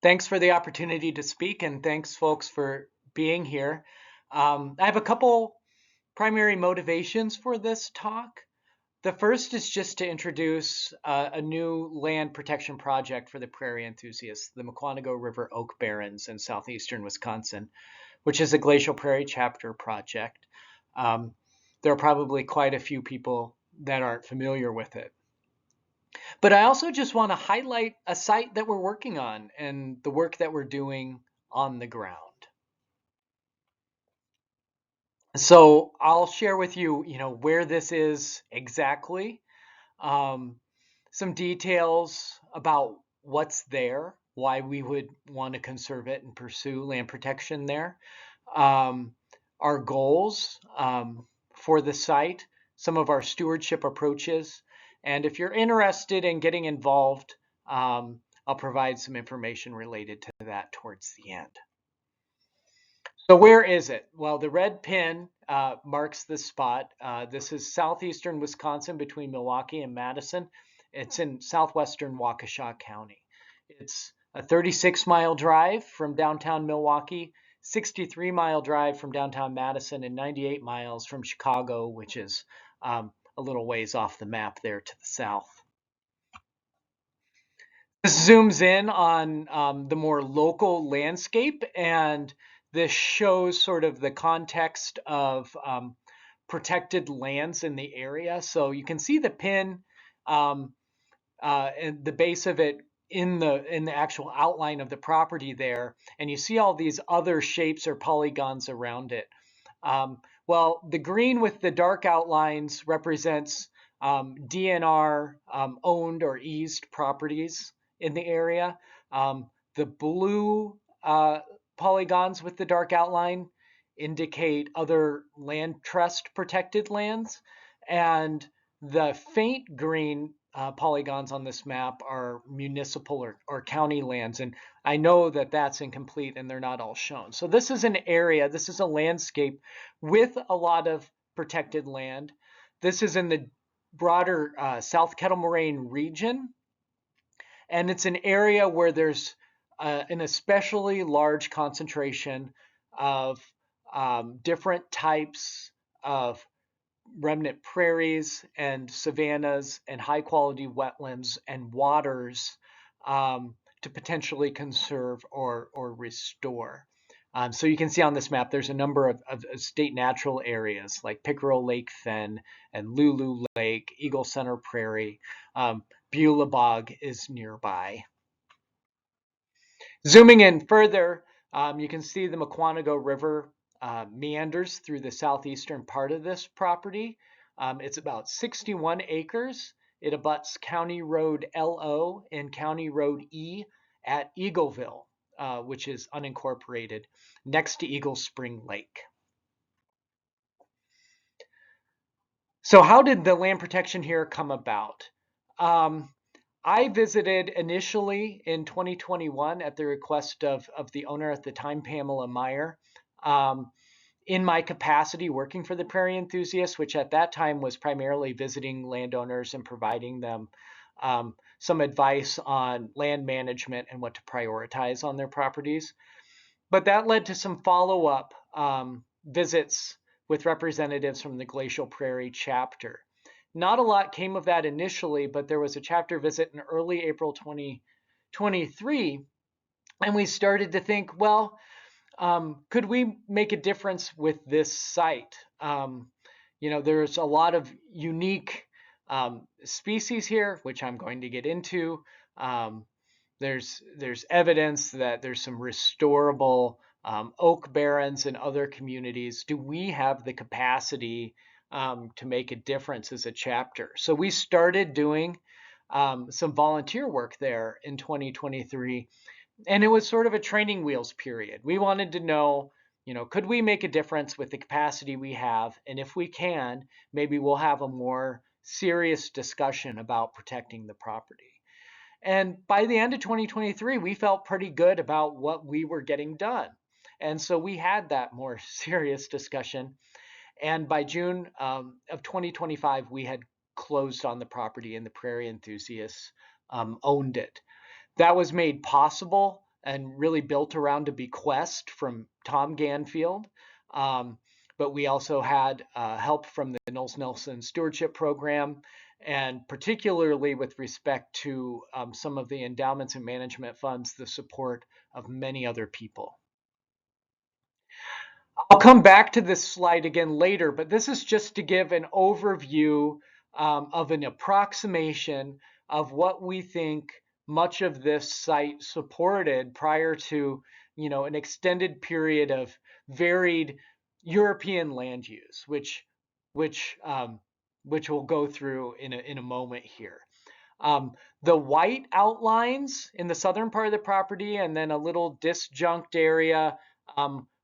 Thanks for the opportunity to speak, and thanks, folks, for being here. I have a couple primary motivations for this talk. The first is just to introduce a new land protection project for the Prairie Enthusiasts, the Mukwonago River Oak Barrens in southeastern Wisconsin, which is a glacial prairie chapter project. Um, there are probably quite a few people that aren't familiar with it. But I also just want to highlight a site that we're working on and the work that we're doing on the ground. So I'll share with you, where this is exactly, um, some details about what's there, why we would want to conserve it and pursue land protection there, um, our goals for the site, some of our stewardship approaches, and if you're interested in getting involved, I'll provide some information related to that towards the end. So where is it? Well, the red pin marks the spot. This is southeastern Wisconsin between Milwaukee and Madison. It's in southwestern Waukesha County. It's a 36-mile drive from downtown Milwaukee, 63-mile drive from downtown Madison, and 98 miles from Chicago, which is a little ways off the map there to the south. This zooms in on the more local landscape, and this shows sort of the context of protected lands in the area. So you can see the pin um, and the base of it in the actual outline of the property there, and you see all these other shapes or polygons around it. Well, the green with the dark outlines represents DNR owned or eased properties in the area. The blue polygons with the dark outline indicate other land trust protected lands, and the faint green polygons on this map are municipal or county lands. And I know that that's incomplete and they're not all shown. So this is an area, this is a landscape with a lot of protected land. This is in the broader South Kettle Moraine region. And it's an area where there's an especially large concentration of different types of remnant prairies and savannas and high quality wetlands and waters to potentially conserve or restore. So you can see on this map, there's a number of state natural areas like Pickerel Lake Fen and Lulu Lake, Eagle Center Prairie. Beulah Bog is nearby. Zooming in further, you can see the Mukwonago River meanders through the southeastern part of this property. It's about 61 acres. It abuts County Road LO and County Road E at Eagleville, which is unincorporated, next to Eagle Spring Lake. So how did the land protection here come about? I visited initially in 2021 at the request of the owner at the time, Pamela Meyer, in my capacity working for the Prairie Enthusiasts, which at that time was primarily visiting landowners and providing them some advice on land management and what to prioritize on their properties. But that led to some follow-up visits with representatives from the Glacial Prairie chapter. Not a lot came of that initially, but there was a chapter visit in early April 2023, and we started to think, well, could we make a difference with this site? There's a lot of unique species here, which I'm going to get into. There's evidence that there's some restorable oak barrens in other communities. Do we have the capacity to make a difference as a chapter? So we started doing some volunteer work there in 2023, and it was sort of a training wheels period. We wanted to know, could we make a difference with the capacity we have? And if we can, maybe we'll have a more serious discussion about protecting the property. And by the end of 2023, we felt pretty good about what we were getting done. And so we had that more serious discussion. And by June of 2025, we had closed on the property and the Prairie Enthusiasts owned it. That was made possible and really built around a bequest from Tom Ganfield. Um, but we also had help from the Knowles Nelson Stewardship Program, and particularly with respect to some of the endowments and management funds, the support of many other people. I'll come back to this slide again later, but this is just to give an overview of an approximation of what we think much of this site supported prior to, an extended period of varied European land use, which we'll go through in a moment here. The white outlines in the southern part of the property, and then a little disjunct area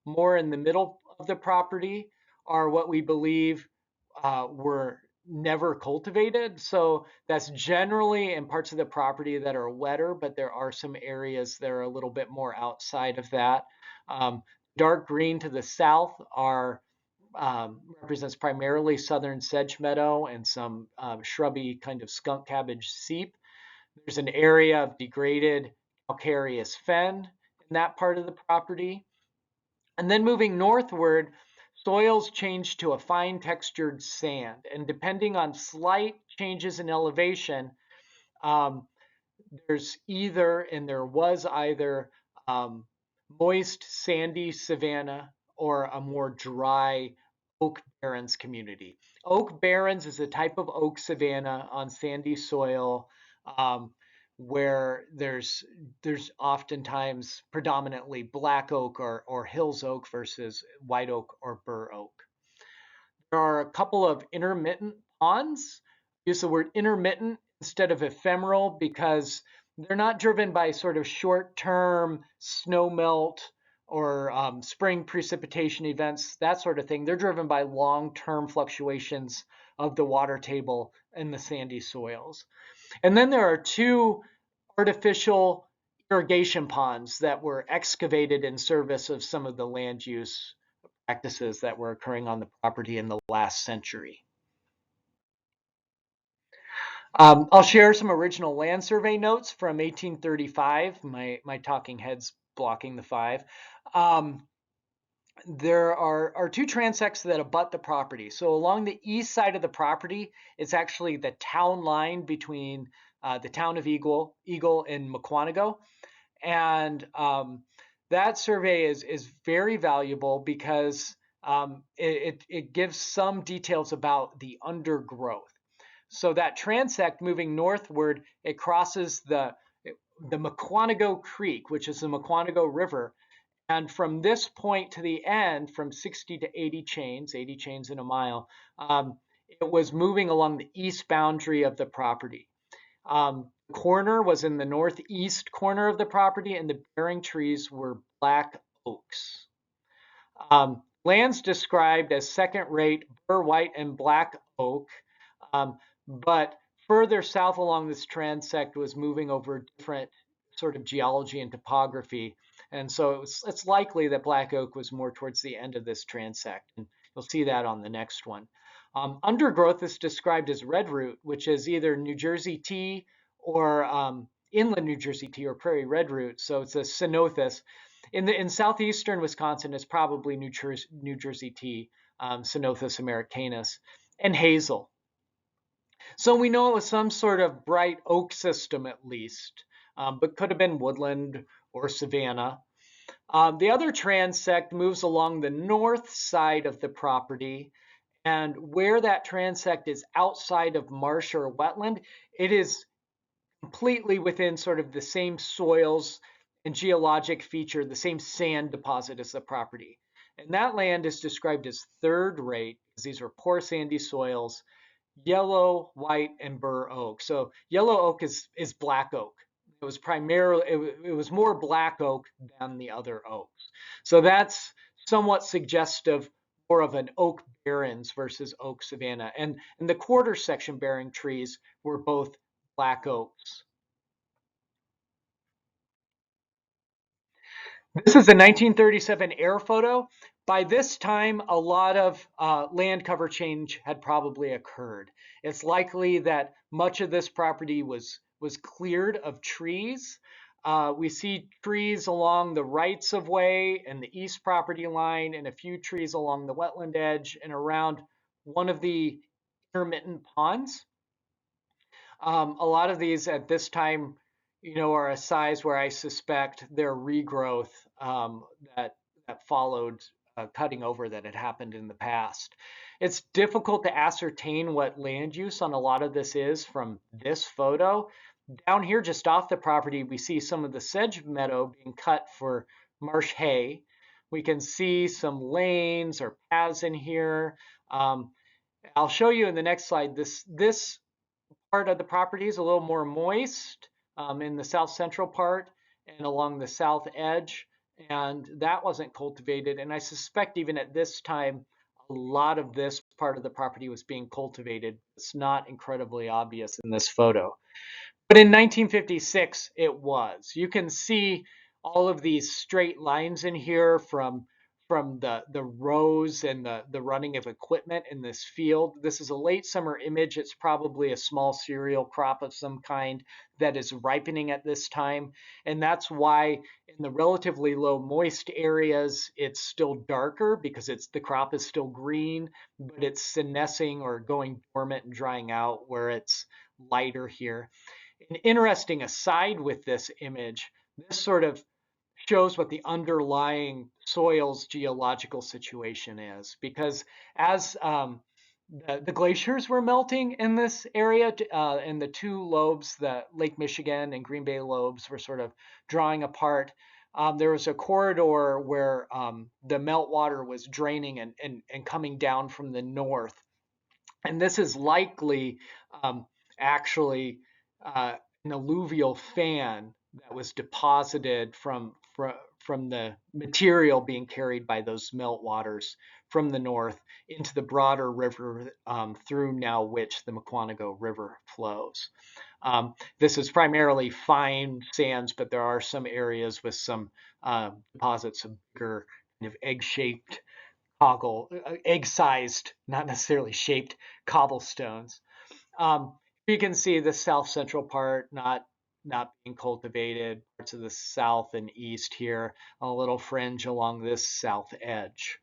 more in the middle of the property, are what we believe were never cultivated. So that's generally in parts of the property that are wetter, but there are some areas that are a little bit more outside of that. Dark green to the south represents primarily southern sedge meadow and some shrubby kind of skunk cabbage seep. There's an area of degraded calcareous fen in that part of the property. And then moving northward, soils change to a fine textured sand. And depending on slight changes in elevation, um, there was either moist sandy savanna or a more dry oak barrens community. Oak barrens is a type of oak savanna on sandy soil um, where there's oftentimes predominantly black oak or hills oak versus white oak or bur oak. There are a couple of intermittent ponds. Use the word intermittent instead of ephemeral because they're not driven by sort of short-term snow melt or spring precipitation events, that sort of thing. They're driven by long-term fluctuations of the water table in the sandy soils. And then there are two artificial irrigation ponds that were excavated in service of some of the land use practices that were occurring on the property in the last century. I'll share some original land survey notes from 1835. My talking head's blocking the 5. There are two transects that abut the property. So along the east side of the property, it's actually the town line between the town of Eagle and Mukwonago. And that survey is very valuable because it gives some details about the undergrowth. So that transect moving northward, it crosses the Mukwonago Creek, which is the Mukwonago River. And from this point to the end, from 60 to 80 chains in a mile, it was moving along the east boundary of the property. Corner was in the northeast corner of the property, and the bearing trees were black oaks. Lands described as second-rate bur white and black oak, but further south along this transect was moving over different sort of geology and topography. And so it's likely that black oak was more towards the end of this transect. And you'll see that on the next one. Undergrowth is described as redroot, which is either New Jersey tea or inland New Jersey tea or prairie redroot. So it's a cenothus. In southeastern Wisconsin, it's probably New Jersey tea, Cenothus americanus, and hazel. So we know it was some sort of bright oak system at least, but could have been woodland or savanna. The other transect moves along the north side of the property, and where that transect is outside of marsh or wetland, it is completely within sort of the same soils and geologic feature, the same sand deposit as the property. And that land is described as third rate because these are poor sandy soils, yellow, white, and bur oak. So yellow oak is black oak. It was primarily, it was more black oak than the other oaks. So that's somewhat suggestive more of an oak barrens versus oak savanna. And the quarter section bearing trees were both black oaks. This is a 1937 air photo. By this time, a lot of land cover change had probably occurred. It's likely that much of this property was cleared of trees. We see trees along the rights of way and the east property line, and a few trees along the wetland edge and around one of the intermittent ponds. A lot of these at this time, are a size where I suspect their regrowth that followed cutting over that had happened in the past. It's difficult to ascertain what land use on a lot of this is from this photo. Down here, just off the property, we see some of the sedge meadow being cut for marsh hay. We can see some lanes or paths in here. Um, I'll show you in the next slide. This part of the property is a little more moist in the south central part and along the south edge, and that wasn't cultivated. And I suspect even at this time, a lot of this part of the property was being cultivated. It's not incredibly obvious in this photo. But in 1956, it was. You can see all of these straight lines in here from the rows and the running of equipment in this field. This is a late summer image. It's probably a small cereal crop of some kind that is ripening at this time. And that's why in the relatively low moist areas, it's still darker because the crop is still green, but it's senescing or going dormant and drying out where it's lighter here. An interesting aside with this image, this sort of shows what the underlying soil's geological situation is, because as the glaciers were melting in this area, and the two lobes, the Lake Michigan and Green Bay lobes, were sort of drawing apart. There was a corridor where the meltwater was draining and coming down from the north. And this is likely um, actually an alluvial fan that was deposited from the material being carried by those meltwaters from the north into the broader river through now which the Mukwonago River flows. This is primarily fine sands, but there are some areas with some deposits of bigger kind of egg-shaped egg-sized, not necessarily shaped cobblestones. You can see the south central part not being cultivated, parts of the south and east here, a little fringe along this south edge.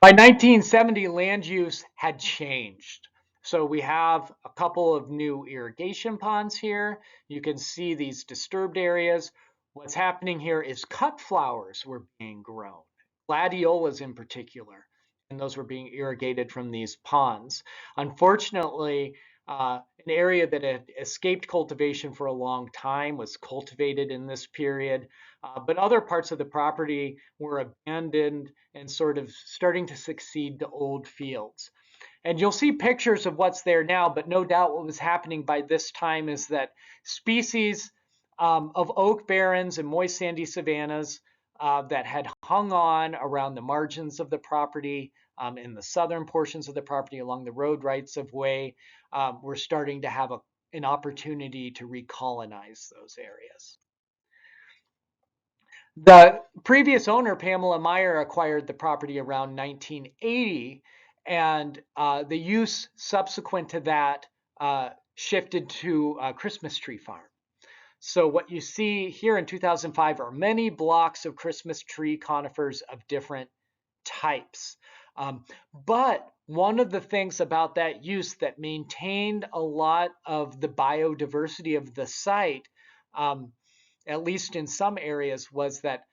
By 1970, land use had changed. So we have a couple of new irrigation ponds here. You can see these disturbed areas. What's happening here is cut flowers were being grown, gladiolas in particular, and those were being irrigated from these ponds. Unfortunately, an area that had escaped cultivation for a long time was cultivated in this period, but other parts of the property were abandoned and sort of starting to succeed to old fields. And you'll see pictures of what's there now, but no doubt what was happening by this time is that species of oak barrens and moist sandy savannas that had hung on around the margins of the property in the southern portions of the property along the road rights of way were starting to have an opportunity to recolonize those areas. The previous owner, Pamela Meyer, acquired the property around 1980, and the use subsequent to that shifted to a Christmas tree farm. So what you see here in 2005 are many blocks of Christmas tree conifers of different types. But one of the things about that use that maintained a lot of the biodiversity of the site, at least in some areas, was that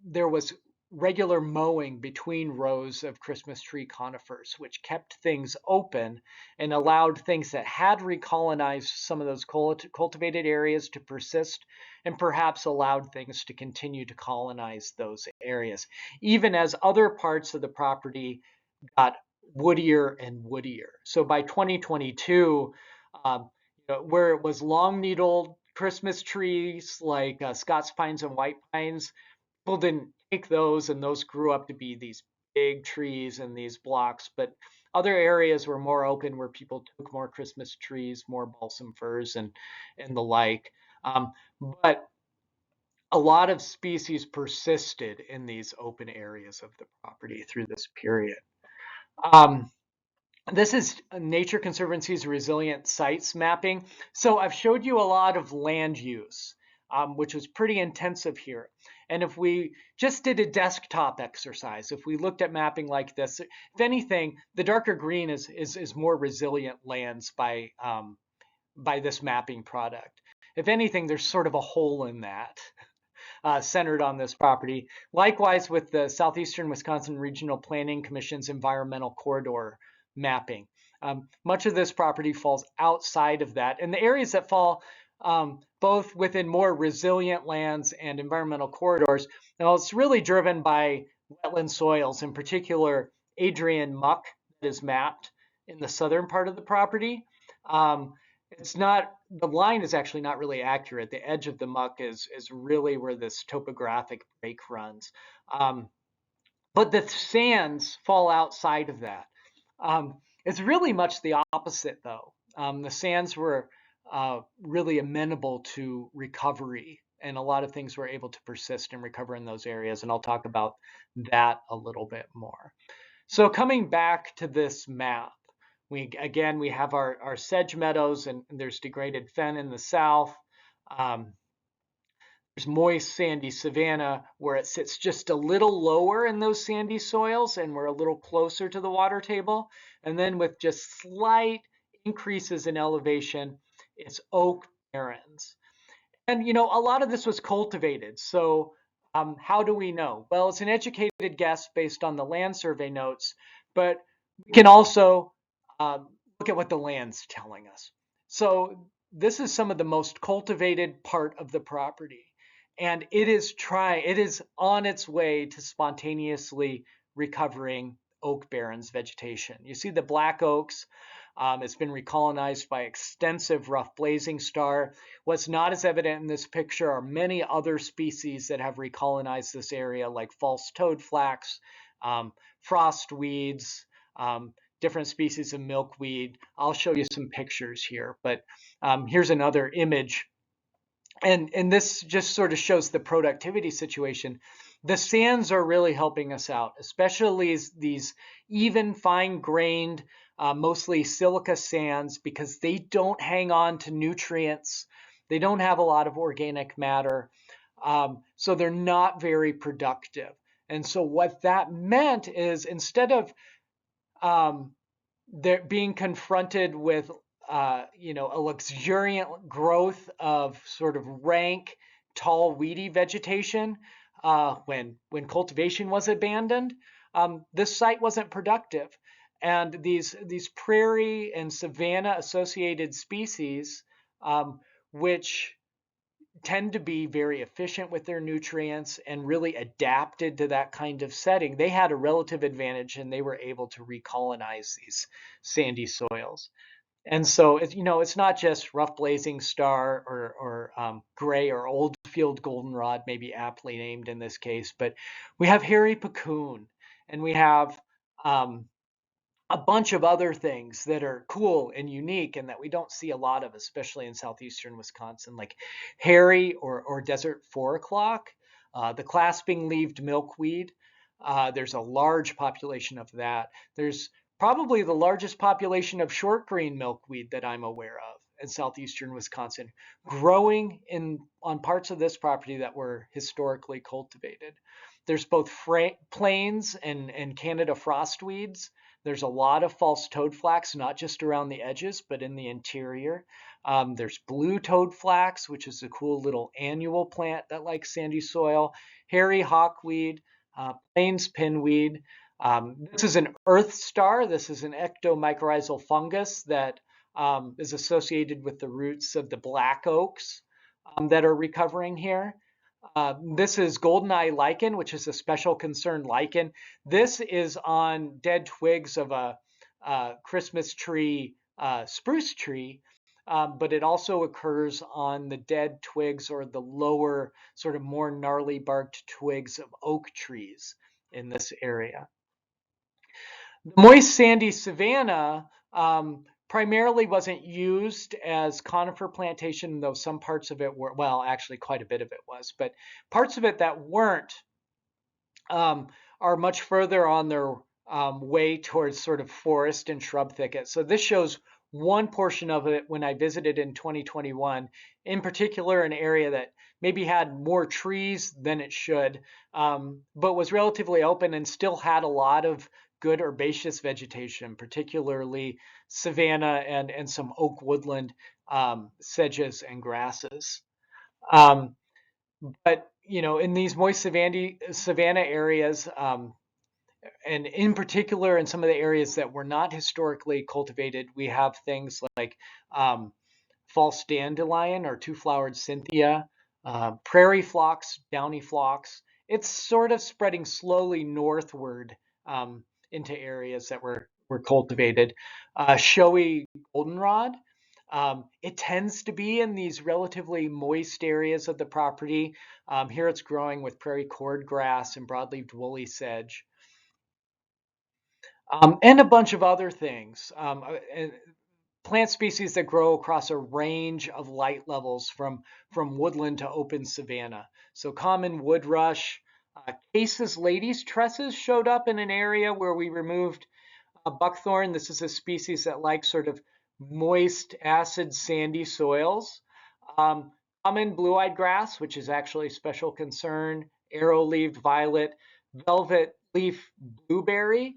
there was regular mowing between rows of Christmas tree conifers, which kept things open and allowed things that had recolonized some of those cultivated areas to persist, and perhaps allowed things to continue to colonize those areas, even as other parts of the property got woodier and woodier. So by 2022, where it was long needled Christmas trees like Scots pines and white pines, people didn't take those, and those grew up to be these big trees and these blocks. But other areas were more open, where people took more Christmas trees, more balsam firs, and the like. But a lot of species persisted in these open areas of the property through this period. Um, This is Nature Conservancy's resilient sites mapping. So I've showed you a lot of land use, which was pretty intensive here. And if we just did a desktop exercise, if we looked at mapping like this, if anything, the darker green is more resilient lands by this mapping product. If anything, there's sort of a hole in that centered on this property. Likewise with the Southeastern Wisconsin Regional Planning Commission's environmental corridor mapping. Much of this property falls outside of that. And the areas that fall both within more resilient lands and environmental corridors, now it's really driven by wetland soils, in particular Adrian muck that is mapped in the southern part of the property. It's not, the line is actually not really accurate. The edge of the muck is really where this topographic break runs. But the sands fall outside of that. It's really much the opposite though. The sands were really amenable to recovery, and a lot of things were able to persist and recover in those areas. And I'll talk about that a little bit more. So coming back to this map, we have our sedge meadows, and there's degraded fen in the south. There's moist sandy savanna where it sits just a little lower in those sandy soils and we're a little closer to the water table. And then with just slight increases in elevation, it's oak barrens. And a lot of this was cultivated. So how do we know? Well, it's an educated guess based on the land survey notes, but we can also look at what the land's telling us. So this is some of the most cultivated part of the property. And it is on its way to spontaneously recovering oak barrens vegetation. You see the black oaks. It's been recolonized by extensive rough blazing star. What's not as evident in this picture are many other species that have recolonized this area, like false toadflax, frost weeds, different species of milkweed. I'll show you some pictures here, but here's another image. And this just sort of shows the productivity situation. The sands are really helping us out, especially these even fine-grained, mostly silica sands, because they don't hang on to nutrients. They don't have a lot of organic matter. So they're not very productive. And so what that meant is instead of they're being confronted with a luxuriant growth of sort of rank, tall, weedy vegetation when cultivation was abandoned. This site wasn't productive, and these prairie and savanna associated species, which tend to be very efficient with their nutrients and really adapted to that kind of setting, they had a relative advantage and they were able to recolonize these sandy soils. And so it's not just rough blazing star or gray or old field goldenrod, maybe aptly named in this case, but we have hairy puccoon, and we have a bunch of other things that are cool and unique and that we don't see a lot of, especially in southeastern Wisconsin, like hairy or desert 4 o'clock, the clasping leaved milkweed. There's a large population of that. There's probably the largest population of short green milkweed that I'm aware of in southeastern Wisconsin, growing on parts of this property that were historically cultivated. There's both plains and Canada frostweeds. There's a lot of false toadflax, not just around the edges, but in the interior. There's blue toadflax, which is a cool little annual plant that likes sandy soil. Hairy hawkweed, plains pinweed. This is an earth star. This is an ectomycorrhizal fungus that is associated with the roots of the black oaks that are recovering here. This is goldeneye lichen, which is a special concern lichen. This is on dead twigs of a Christmas tree, spruce tree, but it also occurs on the dead twigs or the lower, sort of more gnarly barked twigs of oak trees in this area. The moist sandy savanna primarily wasn't used as conifer plantation, though some parts of it were, well, actually quite a bit of it was, but parts of it that weren't are much further on their way towards sort of forest and shrub thicket. So this shows one portion of it when I visited in 2021, in particular an area that maybe had more trees than it should, but was relatively open and still had a lot of good herbaceous vegetation, particularly savanna and some oak woodland, sedges and grasses. Um, but in these moist savanna areas, and in particular in some of the areas that were not historically cultivated, we have things like um, false dandelion or two-flowered cynthia, prairie phlox, downy phlox. It's sort of spreading slowly northward into areas that were cultivated. Showy goldenrod. It tends to be in these relatively moist areas of the property. Here it's growing with prairie cordgrass and broadleaved woolly sedge. And a bunch of other things. And plant species that grow across a range of light levels from woodland to open savanna. So common wood rush, Case's ladies tresses showed up in an area where we removed buckthorn. This is a species that likes sort of moist, acid, sandy soils. Um, Common blue-eyed grass, which is actually special concern, arrow-leaved violet, velvet leaf blueberry,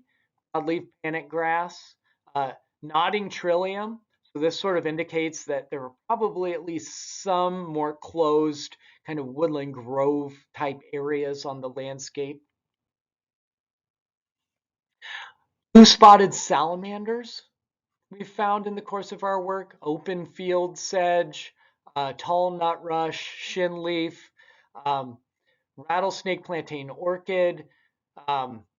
broadleaf panic grass, uh, nodding trillium. So this sort of indicates that there were probably at least some more closed kind of woodland grove type areas on the landscape. Blue spotted salamanders we've found in the course of our work, open field sedge, tall nut rush, shin leaf, um, rattlesnake plantain orchid,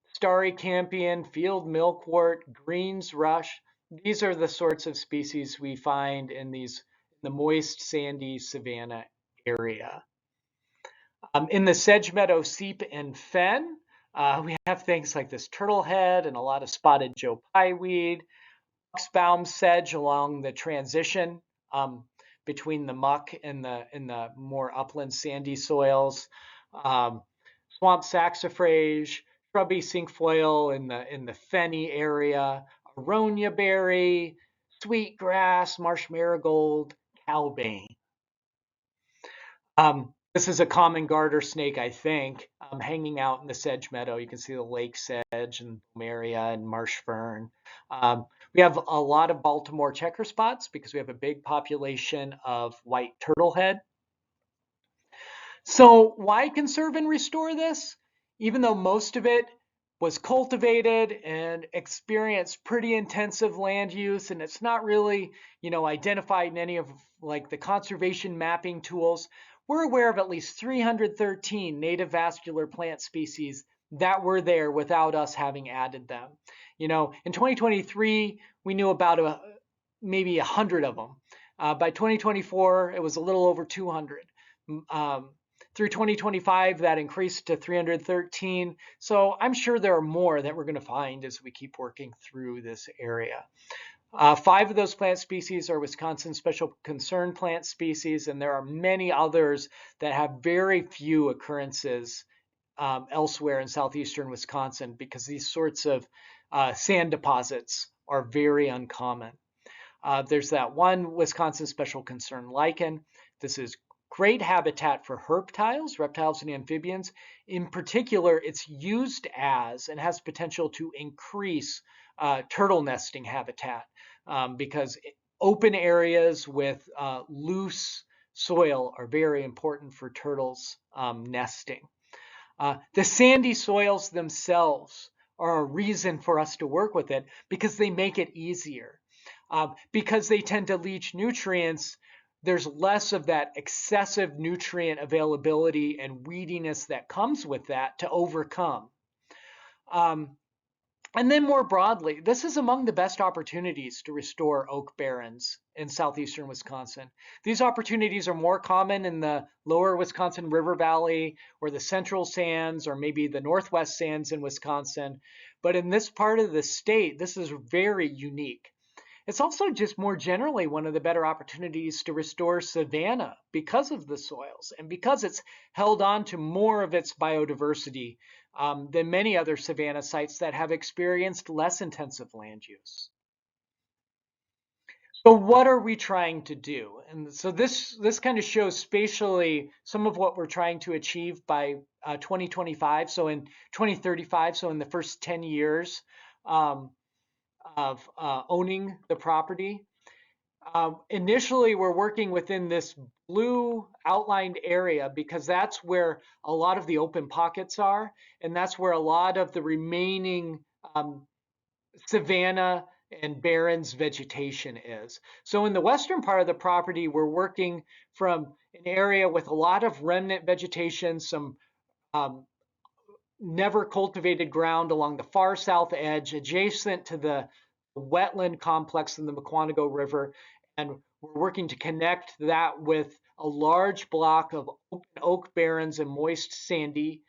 starry campion, field milkwort, greens rush. These are the sorts of species we find in the moist, sandy savanna area. In the sedge meadow, seep and fen, we have things like this turtlehead and a lot of spotted Joe pieweed, boxbaum sedge along the transition between the muck and the more upland sandy soils, um, swamp saxifrage, shrubby cinquefoil in the fenny area, aronia berry, sweetgrass, marsh marigold, cowbane. This is a common garter snake, I think, hanging out in the sedge meadow. You can see the lake sedge and plumeria and marsh fern. We have a lot of Baltimore checker spots because we have a big population of white turtlehead. So why conserve and restore this? Even though most of it was cultivated and experienced pretty intensive land use, and it's not really, identified in any of like the conservation mapping tools, we're aware of at least 313 native vascular plant species that were there without us having added them. In 2023, we knew about maybe 100 of them. By 2024, it was a little over 200. Through 2025, that increased to 313. So I'm sure there are more that we're going to find as we keep working through this area. 5 of those plant species are Wisconsin special concern plant species, and there are many others that have very few occurrences elsewhere in southeastern Wisconsin because these sorts of sand deposits are very uncommon. There's that one Wisconsin special concern lichen. This is great habitat for herptiles, reptiles and amphibians. In particular, it's used as and has potential to increase turtle nesting habitat because open areas with loose soil are very important for turtles nesting. The sandy soils themselves are a reason for us to work with it because they make it easier. Because they tend to leach nutrients, there's less of that excessive nutrient availability and weediness that comes with that to overcome. And then more broadly, this is among the best opportunities to restore oak barrens in southeastern Wisconsin. These opportunities are more common in the lower Wisconsin River Valley or the central sands or maybe the northwest sands in Wisconsin. But in this part of the state, this is very unique. It's also just more generally one of the better opportunities to restore savanna because of the soils and because it's held on to more of its biodiversity than many other savanna sites that have experienced less intensive land use. So what are we trying to do? And so this kind of shows spatially some of what we're trying to achieve by 2025. So in 2035, so in the first 10 years um, of owning the property. Initially, we're working within this blue outlined area because that's where a lot of the open pockets are, and that's where a lot of the remaining savanna and barrens vegetation is. So in the western part of the property, we're working from an area with a lot of remnant vegetation, some um, never cultivated ground along the far south edge, adjacent to the wetland complex in the Mukwonago River. And we're working to connect that with a large block of open oak barrens and moist sandy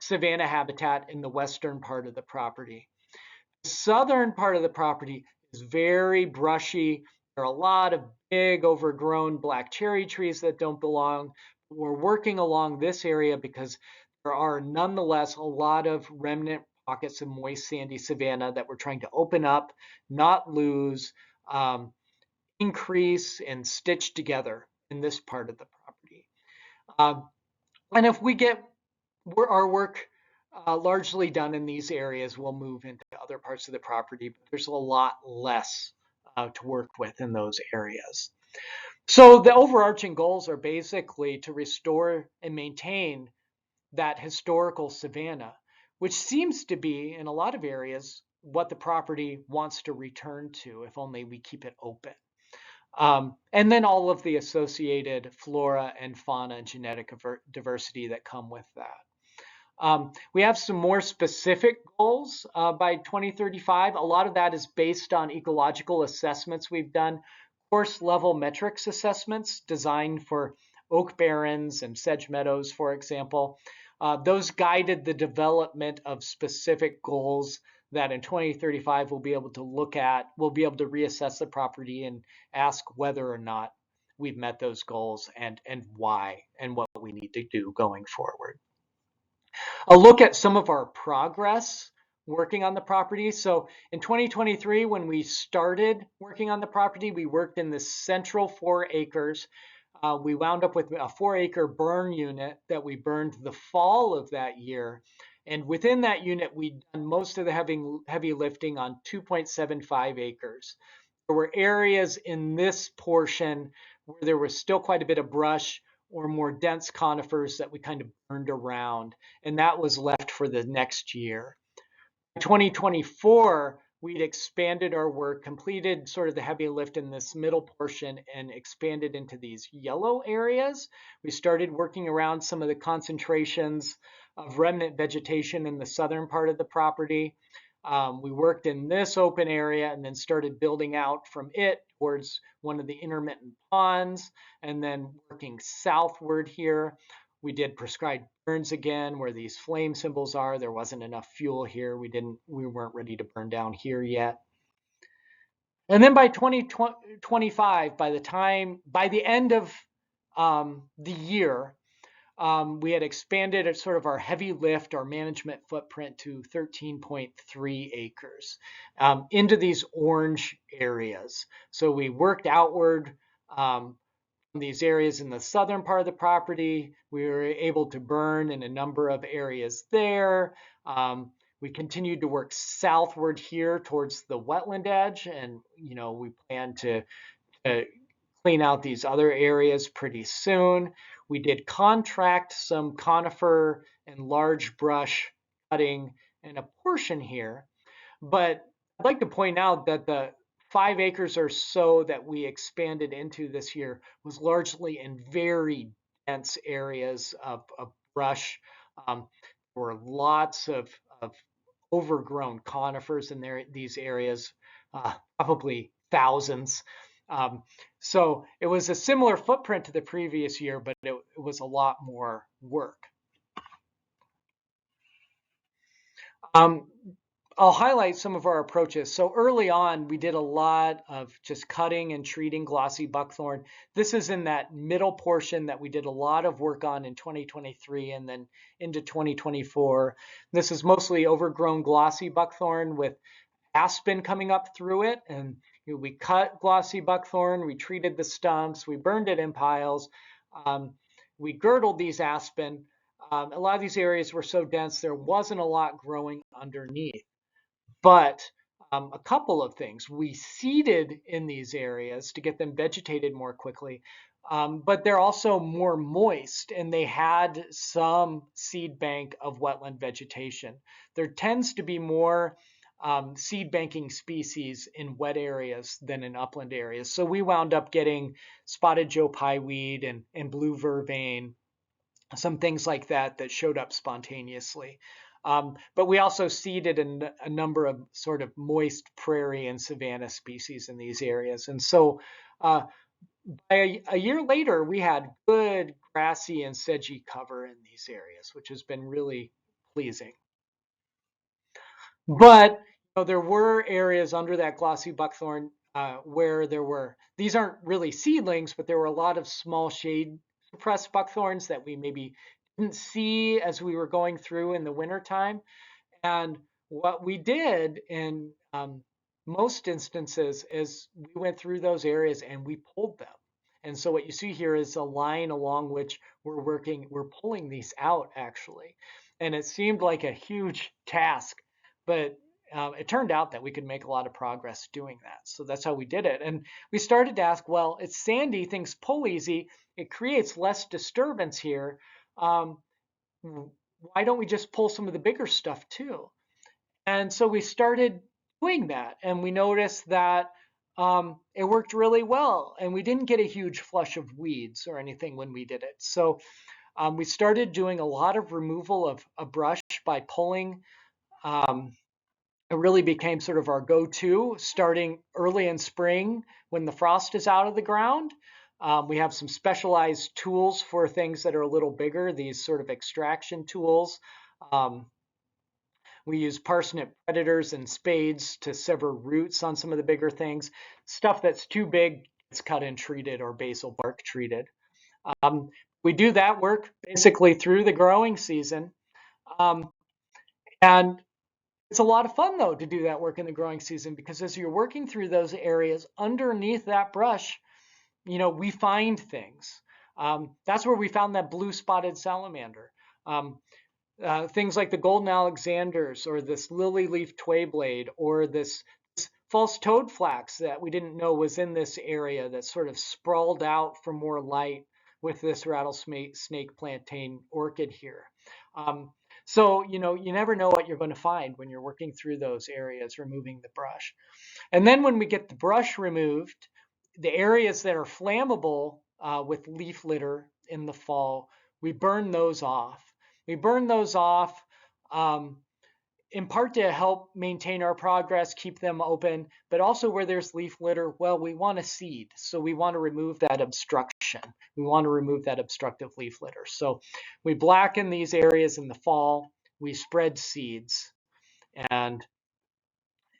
savanna habitat in the western part of the property. The southern part of the property is very brushy. There are a lot of big overgrown black cherry trees that don't belong. We're working along this area because there are nonetheless a lot of remnant pockets of moist sandy savanna that we're trying to open up, not lose, increase, and stitch together in this part of the property. And if we get our work largely done in these areas, we'll move into other parts of the property, but there's a lot less to work with in those areas. So the overarching goals are basically to restore and maintain that historical savanna, which seems to be in a lot of areas what the property wants to return to if only we keep it open. And then all of the associated flora and fauna and genetic diversity that come with that. We have some more specific goals by 2035. A lot of that is based on ecological assessments we've done, course level metrics assessments designed for oak barrens and sedge meadows, for example. Those guided the development of specific goals that in 2035 we'll be able to look at. We'll be able to reassess the property and ask whether or not we've met those goals and why and what we need to do going forward. A look at some of our progress working on the property. So in 2023, when we started working on the property, we worked in the central 4 acres. We wound up with a 4-acre burn unit that we burned the fall of that year. And within that unit, we'd done most of the heavy lifting on 2.75 acres. There were areas in this portion where there was still quite a bit of brush or more dense conifers that we kind of burned around, and that was left for the next year. In 2024, we'd expanded our work, completed sort of the heavy lift in this middle portion and expanded into these yellow areas. We started working around some of the concentrations of remnant vegetation in the southern part of the property. We worked in this open area and then started building out from it towards one of the intermittent ponds, and then working southward here. We did prescribed burns again where these flame symbols are. There wasn't enough fuel here. We weren't ready to burn down here yet. And then by 2025, by the end of the year, we had expanded sort of our heavy lift, our management footprint to 13.3 acres into these orange areas. So we worked outward from these areas in the southern part of the property. We were able to burn in a number of areas there. We continued to work southward here towards the wetland edge, and we plan to clean out these other areas pretty soon. We did contract some conifer and large brush cutting in a portion here, but I'd like to point out that the 5 acres or so that we expanded into this year was largely in very dense areas of brush. There were lots of overgrown conifers in these areas, probably thousands. So it was a similar footprint to the previous year, but it was a lot more work. I'll highlight some of our approaches. So early on, we did a lot of just cutting and treating glossy buckthorn. This is in that middle portion that we did a lot of work on in 2023 and then into 2024. This is mostly overgrown glossy buckthorn with aspen coming up through it. And we cut glossy buckthorn, we treated the stumps, we burned it in piles, um, we girdled these aspen. A lot of these areas were so dense, there wasn't a lot growing underneath. But a couple of things. We seeded in these areas to get them vegetated more quickly, but they're also more moist and they had some seed bank of wetland vegetation. There tends to be more seed banking species in wet areas than in upland areas. So we wound up getting spotted Joe pieweed and blue vervain, some things like that that showed up spontaneously. But we also seeded a number of sort of moist prairie and savanna species in these areas. And so uh, by a year later, we had good grassy and sedgy cover in these areas, which has been really pleasing. But there were areas under that glossy buckthorn where these aren't really seedlings, but there were a lot of small shade suppressed buckthorns that we maybe didn't see as we were going through in the wintertime. And what we did in most instances is we went through those areas and we pulled them. And so what you see here is a line along which we're pulling these out actually. And it seemed like a huge task, but it turned out that we could make a lot of progress doing that. So that's how we did it. And we started to ask, well, it's sandy, things pull easy, it creates less disturbance here. Why don't we just pull some of the bigger stuff too? And so we started doing that, and we noticed that it worked really well, and we didn't get a huge flush of weeds or anything when we did it. So we started doing a lot of removal of a brush by pulling. Um, it really became sort of our go-to starting early in spring when the frost is out of the ground. We have some specialized tools for things that are a little bigger, these sort of extraction tools. Um, we use parsnip predators and spades to sever roots on some of the bigger things. Stuff that's too big gets cut and treated or basal bark treated. Um, we do that work basically through the growing season. Um, and it's a lot of fun though to do that work in the growing season because as you're working through those areas underneath that brush, we find things. That's where we found that blue spotted salamander. Um, things like the golden Alexanders or this lily leaf twayblade or this false toad flax that we didn't know was in this area that sort of sprawled out for more light with this rattlesnake plantain orchid here. Um, so, you never know what you're going to find when you're working through those areas, removing the brush. And then when we get the brush removed, the areas that are flammable with leaf litter in the fall, we burn those off. We burn those off um, in part to help maintain our progress, keep them open, but also where there's leaf litter, well, we want to seed. So we want to remove that obstruction. We want to remove that obstructive leaf litter. So we blacken these areas in the fall, we spread seeds, and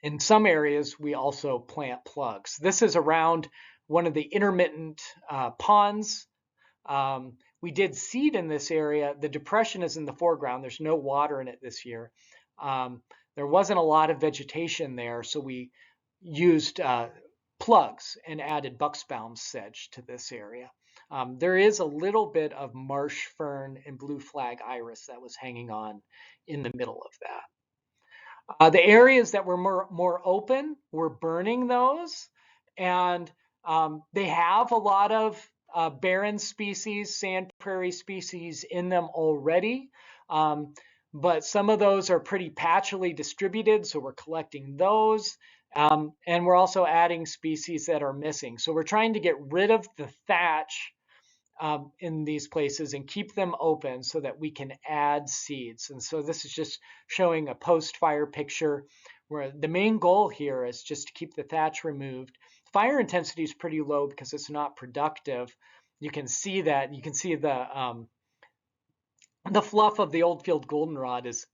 in some areas, we also plant plugs. This is around one of the intermittent ponds. We did seed in this area. The depression is in the foreground. There's no water in it this year. There wasn't a lot of vegetation there, so we used plugs and added bucksbaum sedge to this area. There is a little bit of marsh fern and blue flag iris that was hanging on in the middle of that. The areas that were more open, we're burning those, and they have a lot of barren species, sand prairie species in them already. But some of those are pretty patchily distributed, so we're collecting those. And we're also adding species that are missing. So we're trying to get rid of the thatch in these places and keep them open so that we can add seeds. And so this is just showing a post-fire picture where the main goal here is just to keep the thatch removed. Fire intensity is pretty low because it's not productive. You can see that. You can see the fluff of the Oldfield goldenrod is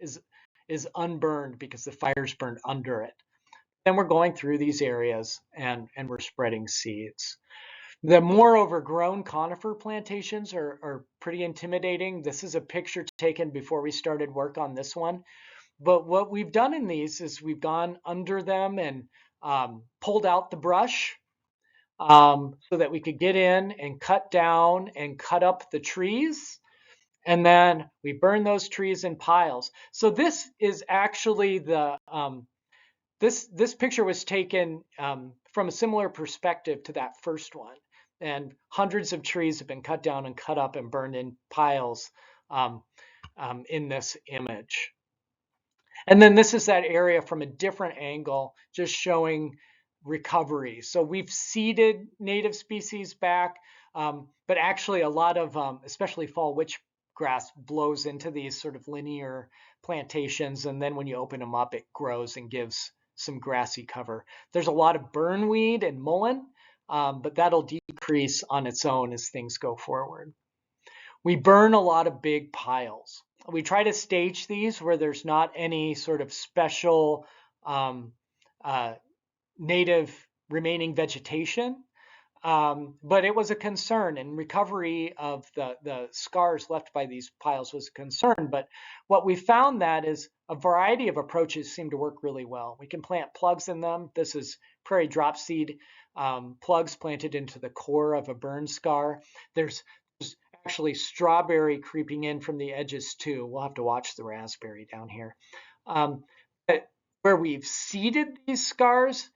is unburned because the fire's burned under it. Then we're going through these areas and we're spreading seeds. The more overgrown conifer plantations are pretty intimidating. This is a picture taken before we started work on this one. But what we've done in these is we've gone under them and pulled out the brush so that we could get in and cut down and cut up the trees. And then we burn those trees in piles. So this is actually this picture was taken from a similar perspective to that first one. And hundreds of trees have been cut down and cut up and burned in piles in this image. And then this is that area from a different angle, just showing recovery. So we've seeded native species back, but actually a lot of, especially fall witchgrass, blows into these sort of linear plantations. And then when you open them up, it grows and gives some grassy cover. There's a lot of burnweed and mullein, but that'll decrease on its own as things go forward. We burn a lot of big piles. We try to stage these where there's not any sort of special native remaining vegetation, but it was a concern, and recovery of the scars left by these piles was a concern. But what we found that is a variety of approaches seem to work really well. We can plant plugs in them. This is prairie dropseed plugs planted into the core of a burn scar. There's actually strawberry creeping in from the edges too. We'll have to watch the raspberry down here. But where we've seeded these scars,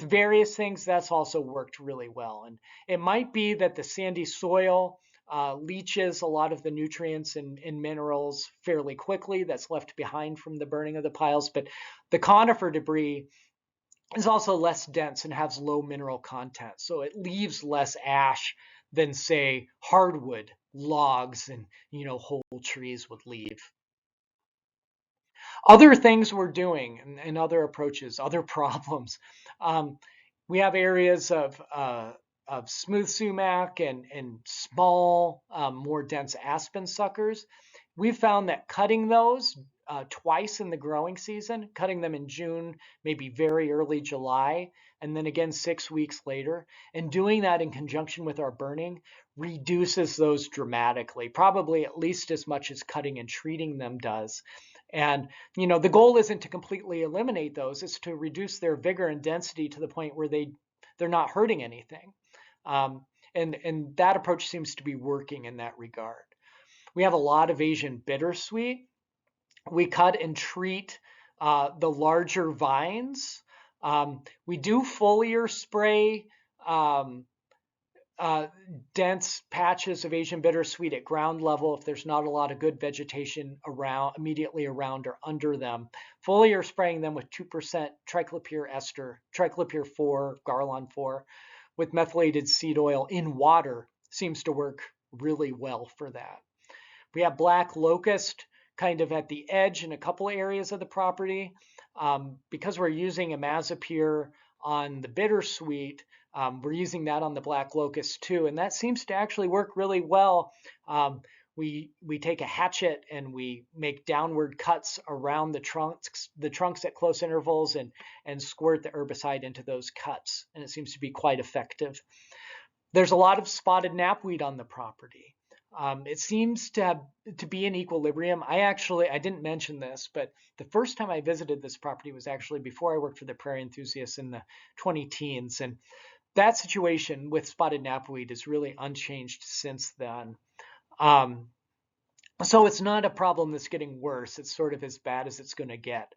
various things, that's also worked really well. And it might be that the sandy soil leaches a lot of the nutrients and minerals fairly quickly that's left behind from the burning of the piles, but the conifer debris is also less dense and has low mineral content. So it leaves less ash than, say, hardwood logs and whole trees would leave. Other things we're doing and other approaches, other problems. We have areas of smooth sumac and small, more dense aspen suckers. We've found that cutting those twice in the growing season, cutting them in June, maybe very early July, and then again 6 weeks later, and doing that in conjunction with our burning reduces those dramatically, probably at least as much as cutting and treating them does. And the goal isn't to completely eliminate those, it's to reduce their vigor and density to the point where they're not hurting anything. And that approach seems to be working in that regard. We have a lot of Asian bittersweet. We cut and treat the larger vines. We do foliar spray dense patches of Asian bittersweet at ground level if there's not a lot of good vegetation immediately around or under them. Foliar spraying them with 2% triclopyr ester, triclopyr 4, Garlon 4, with methylated seed oil in water seems to work really well for that. We have black locust kind of at the edge in a couple areas of the property. Because we're using imazapyr on the bittersweet, we're using that on the black locust too, and that seems to actually work really well. We take a hatchet and we make downward cuts around the trunks at close intervals and squirt the herbicide into those cuts, and it seems to be quite effective. There's a lot of spotted knapweed on the property. It seems to be in equilibrium. I didn't mention this, but the first time I visited this property was actually before I worked for the Prairie Enthusiasts in the 2010s. And that situation with spotted knapweed is really unchanged since then. So it's not a problem that's getting worse. It's sort of as bad as it's going to get.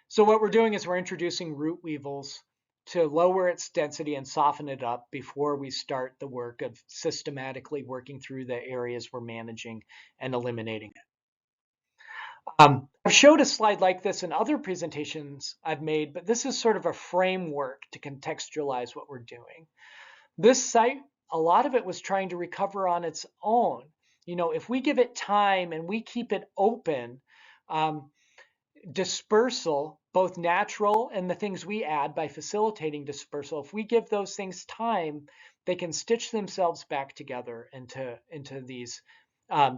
So what we're doing is we're introducing root weevils to lower its density and soften it up before we start the work of systematically working through the areas we're managing and eliminating it. I've showed a slide like this in other presentations I've made, but this is sort of a framework to contextualize what we're doing. This site, a lot of it was trying to recover on its own. If we give it time and we keep it open, dispersal, both natural and the things we add by facilitating dispersal, if we give those things time, they can stitch themselves back together into these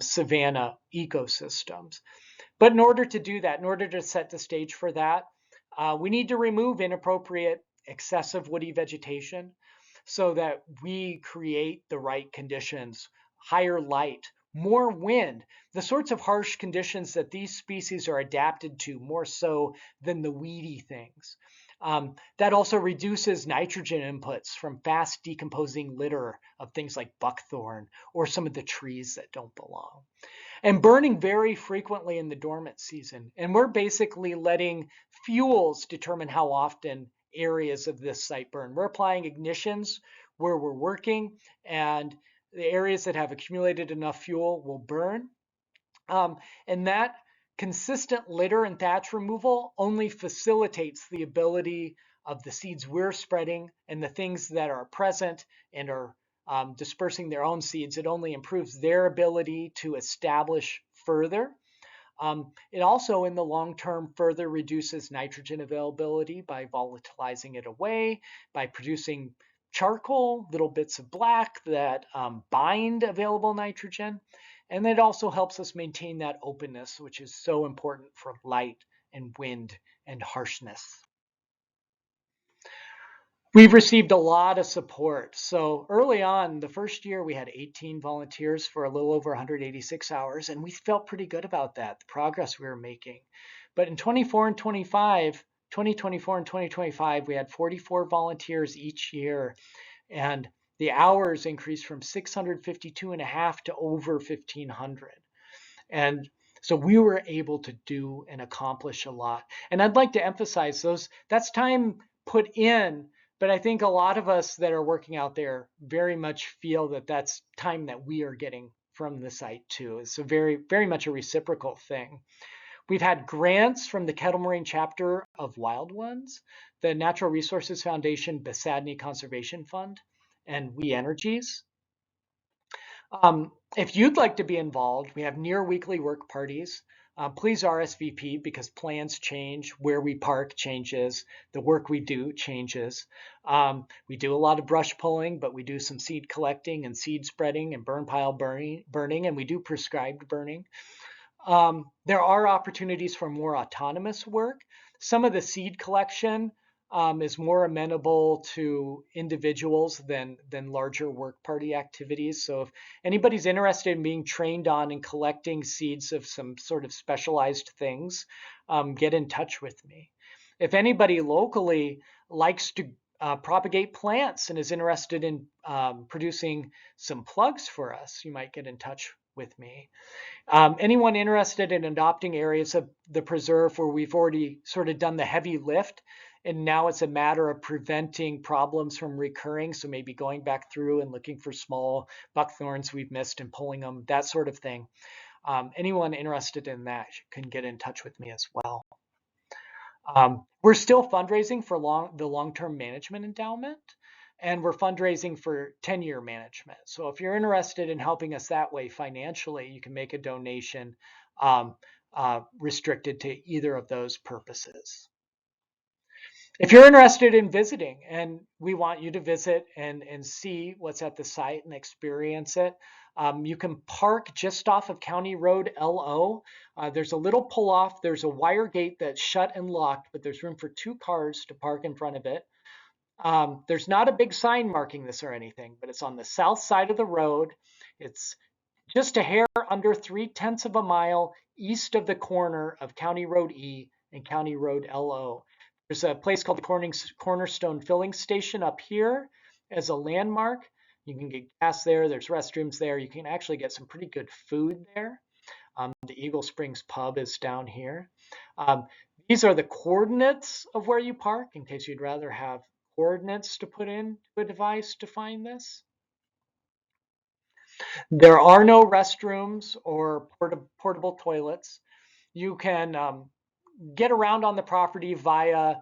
savanna ecosystems. But in order to do that, in order to set the stage for that, we need to remove inappropriate, excessive woody vegetation so that we create the right conditions, higher light, more wind, the sorts of harsh conditions that these species are adapted to more so than the weedy things. That also reduces nitrogen inputs from fast decomposing litter of things like buckthorn or some of the trees that don't belong, and burning very frequently in the dormant season. And we're basically letting fuels determine how often areas of this site burn. We're applying ignitions where we're working, and the areas that have accumulated enough fuel will burn. And that consistent litter and thatch removal only facilitates the ability of the seeds we're spreading and the things that are present and are dispersing their own seeds. It only improves their ability to establish further. It also, in the long term, further reduces nitrogen availability by volatilizing it away, by producing charcoal, little bits of black that bind available nitrogen. And it also helps us maintain that openness, which is so important for light and wind and harshness. We've received a lot of support. So early on, the first year, we had 18 volunteers for a little over 186 hours, and we felt pretty good about that, the progress we were making. But in 2024 and 2025, we had 44 volunteers each year, and the hours increased from 652 and a half to over 1,500. And so we were able to do and accomplish a lot. And I'd like to emphasize that's time put in, but I think a lot of us that are working out there very much feel that that's time that we are getting from the site too. It's a very, very much a reciprocal thing. We've had grants from the Kettle Moraine chapter of Wild Ones, the Natural Resources Foundation Besadney Conservation Fund, and We Energies. If you'd like to be involved, we have near weekly work parties. Please RSVP because plans change, where we park changes, the work we do changes. We do a lot of brush pulling, but we do some seed collecting and seed spreading and burn pile burning, and we do prescribed burning. There are opportunities for more autonomous work. Some of the seed collection is more amenable to individuals than larger work party activities. So if anybody's interested in being trained on and collecting seeds of some sort of specialized things, get in touch with me. If anybody locally likes to propagate plants and is interested in producing some plugs for us, you might get in touch with me. Anyone interested in adopting areas of the preserve where we've already sort of done the heavy lift, and now it's a matter of preventing problems from recurring, so maybe going back through and looking for small buckthorns we've missed and pulling them, that sort of thing. Anyone interested in that can get in touch with me as well. We're still fundraising for the long-term management endowment, and we're fundraising for 10-year management. So if you're interested in helping us that way financially, you can make a donation restricted to either of those purposes. If you're interested in visiting, and we want you to visit and see what's at the site and experience it, you can park just off of County Road LO. There's a little pull-off. There's a wire gate that's shut and locked, but there's room for 2 cars to park in front of it. There's not a big sign marking this or anything, but it's on the south side of the road. It's just a hair under 3/10 of a mile east of the corner of County Road E and County Road LO. There's a place called the Cornerstone Filling Station up here as a landmark. You can get gas there. There's restrooms there. You can actually get some pretty good food there. The Eagle Springs Pub is down here. These are the coordinates of where you park in case you'd rather have coordinates to put into a device to find this. There are no restrooms or portable toilets. You can get around on the property via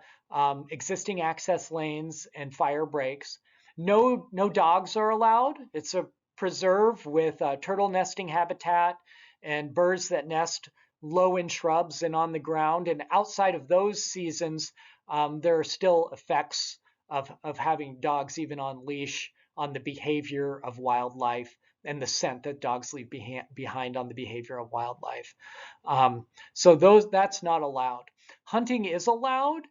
existing access lanes and fire breaks. No dogs are allowed. It's a preserve with turtle nesting habitat and birds that nest low in shrubs and on the ground. And outside of those seasons, there are still effects of having dogs even on leash on the behavior of wildlife and the scent that dogs leave behind on the behavior of wildlife. So that's not allowed. Hunting is allowed.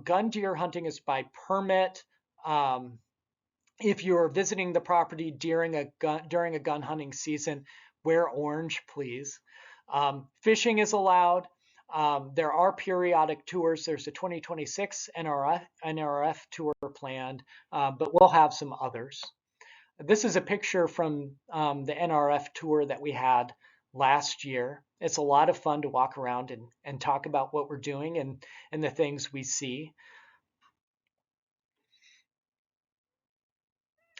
Gun deer hunting is by permit. If you're visiting the property during a gun hunting season, wear orange, please. Fishing is allowed. There are periodic tours. There's a 2026 NRF tour planned, but we'll have some others. This is a picture from the NRF tour that we had last year. It's a lot of fun to walk around and talk about what we're doing and the things we see.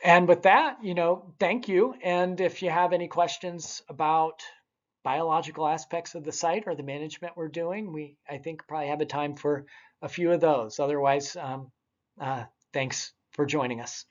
And with that, thank you. And if you have any questions about biological aspects of the site or the management we're doing, I think probably have a time for a few of those. Otherwise, thanks for joining us.